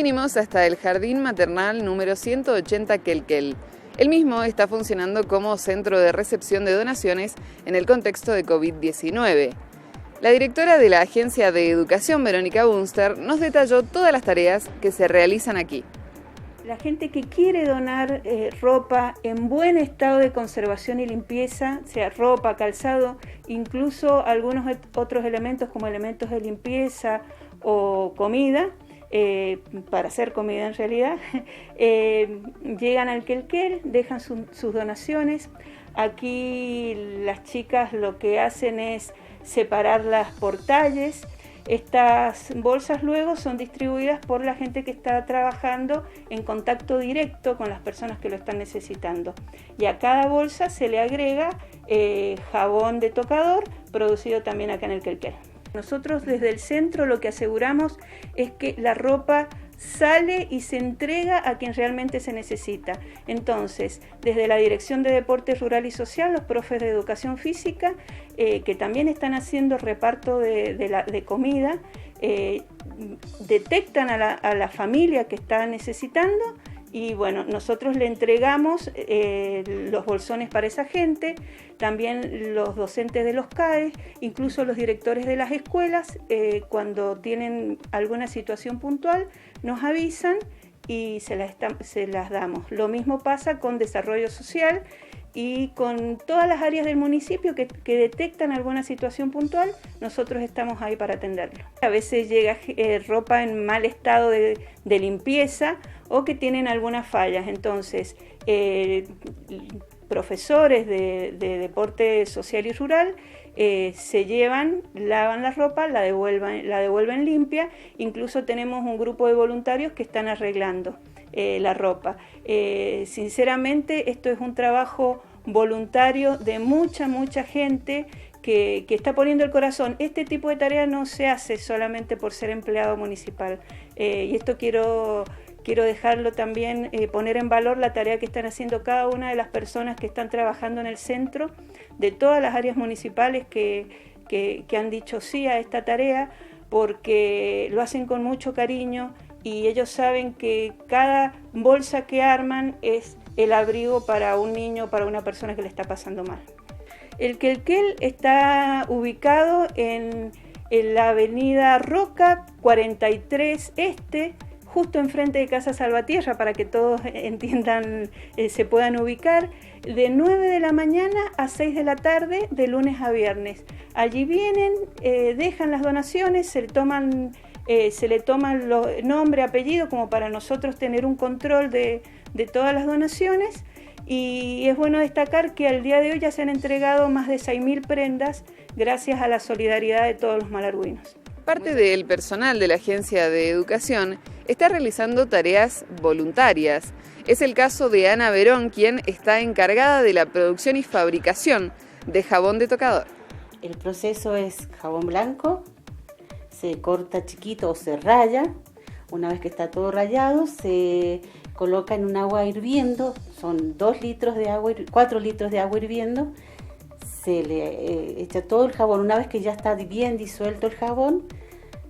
vinimos hasta el Jardín Maternal número 180 Quelquel. El mismo está funcionando como centro de recepción de donaciones en el contexto de COVID-19. La directora de la Agencia de Educación, Verónica Bunster, nos detalló todas las tareas que se realizan aquí. La gente que quiere donar ropa en buen estado de conservación y limpieza, sea ropa, calzado, incluso algunos otros elementos como elementos de limpieza o comida, para hacer comida en realidad, llegan al Quelquel, dejan sus donaciones. Aquí las chicas lo que hacen es separarlas por talles. Estas bolsas luego son distribuidas por la gente que está trabajando en contacto directo con las personas que lo están necesitando. Y a cada bolsa se le agrega jabón de tocador, producido también acá en el Quelquel. Nosotros desde el centro lo que aseguramos es que la ropa sale y se entrega a quien realmente se necesita. Entonces, desde la Dirección de Deporte Rural y Social, los profes de Educación Física, que también están haciendo reparto de comida, detectan a la familia que está necesitando y bueno, nosotros le entregamos los bolsones para esa gente, también los docentes de los CAE, incluso los directores de las escuelas, cuando tienen alguna situación puntual, nos avisan y se las damos. Lo mismo pasa con desarrollo social y con todas las áreas del municipio que detectan alguna situación puntual, nosotros estamos ahí para atenderlo. A veces llega ropa en mal estado de limpieza o que tienen algunas fallas, entonces profesores de deporte social y rural se llevan, lavan la ropa, la devuelven limpia. Incluso tenemos un grupo de voluntarios que están arreglando la ropa. Sinceramente, esto es un trabajo voluntario de mucha gente que está poniendo el corazón. Este tipo de tarea no se hace solamente por ser empleado municipal. Y esto quiero dejarlo también, poner en valor la tarea que están haciendo cada una de las personas que están trabajando en el centro, de todas las áreas municipales que han dicho sí a esta tarea, porque lo hacen con mucho cariño y ellos saben que cada bolsa que arman es el abrigo para un niño, para una persona que le está pasando mal. El Quelquel está ubicado en la avenida Roca 43 Este, justo enfrente de Casa Salvatierra, para que todos entiendan, se puedan ubicar, de 9 de la mañana a 6 de la tarde, de lunes a viernes. Allí vienen, dejan las donaciones, se le toman nombre, apellido, como para nosotros tener un control de todas las donaciones. Y es bueno destacar que al día de hoy ya se han entregado más de 6.000 prendas gracias a la solidaridad de todos los malargüinos. Parte del personal de la Agencia de Educación está realizando tareas voluntarias. Es el caso de Ana Verón, quien está encargada de la producción y fabricación de jabón de tocador. El proceso es jabón blanco, se corta chiquito o se raya. Una vez que está todo rayado, se coloca en un agua hirviendo, son 4 litros de agua hirviendo. Se le echa todo el jabón. Una vez que ya está bien disuelto el jabón,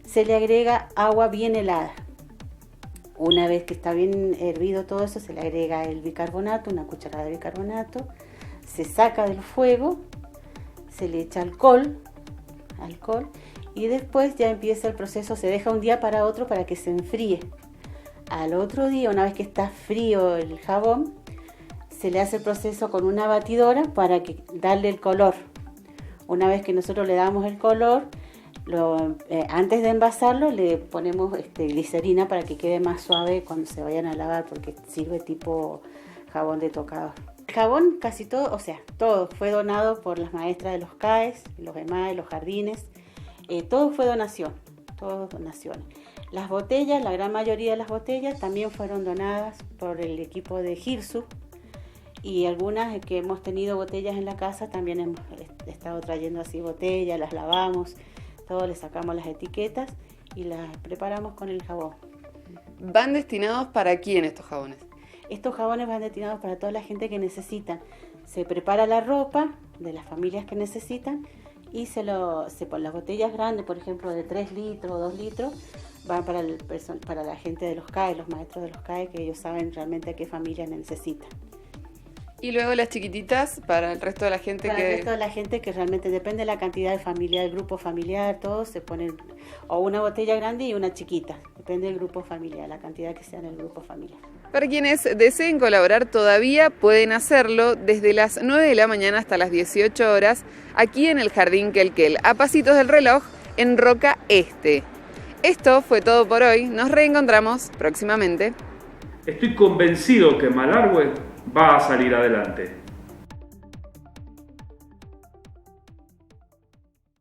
se le agrega agua bien helada. Una vez que está bien hervido todo eso, se le agrega el bicarbonato, una cucharada de bicarbonato, se saca del fuego, se le echa alcohol y después ya empieza el proceso, se deja un día para otro para que se enfríe. Al otro día, una vez que está frío el jabón, se le hace el proceso con una batidora para darle el color. Una vez que nosotros le damos el color, antes de envasarlo le ponemos glicerina para que quede más suave cuando se vayan a lavar, porque sirve tipo jabón de tocador. El jabón casi todo, todo fue donado por las maestras de los CAES, los EMAE, los jardines. Todo fue donación, todo donaciones. Las botellas, la gran mayoría de las botellas también fueron donadas por el equipo de GIRSU, y algunas que hemos tenido botellas en la casa también hemos estado trayendo así botellas, las lavamos, todo, le sacamos las etiquetas y las preparamos con el jabón. ¿Van destinados para quién estos jabones? Estos jabones van destinados para toda la gente que necesita. Se prepara la ropa de las familias que necesitan y se ponen las botellas grandes, por ejemplo de 3 litros o 2 litros, van para la gente de los CAE, los maestros de los CAE, que ellos saben realmente a qué familia necesitan. Y luego las chiquititas para el resto de la gente Para el resto de la gente que realmente depende de la cantidad de familia, del grupo familiar, todos se ponen o una botella grande y una chiquita, depende del grupo familiar, la cantidad que sea en el grupo familiar. Para quienes deseen colaborar todavía pueden hacerlo desde las 9 de la mañana hasta las 18 horas aquí en el Jardín Quelquel, a pasitos del reloj en Roca Este. Esto fue todo por hoy, nos reencontramos próximamente. Estoy convencido que Malargüe va a salir adelante.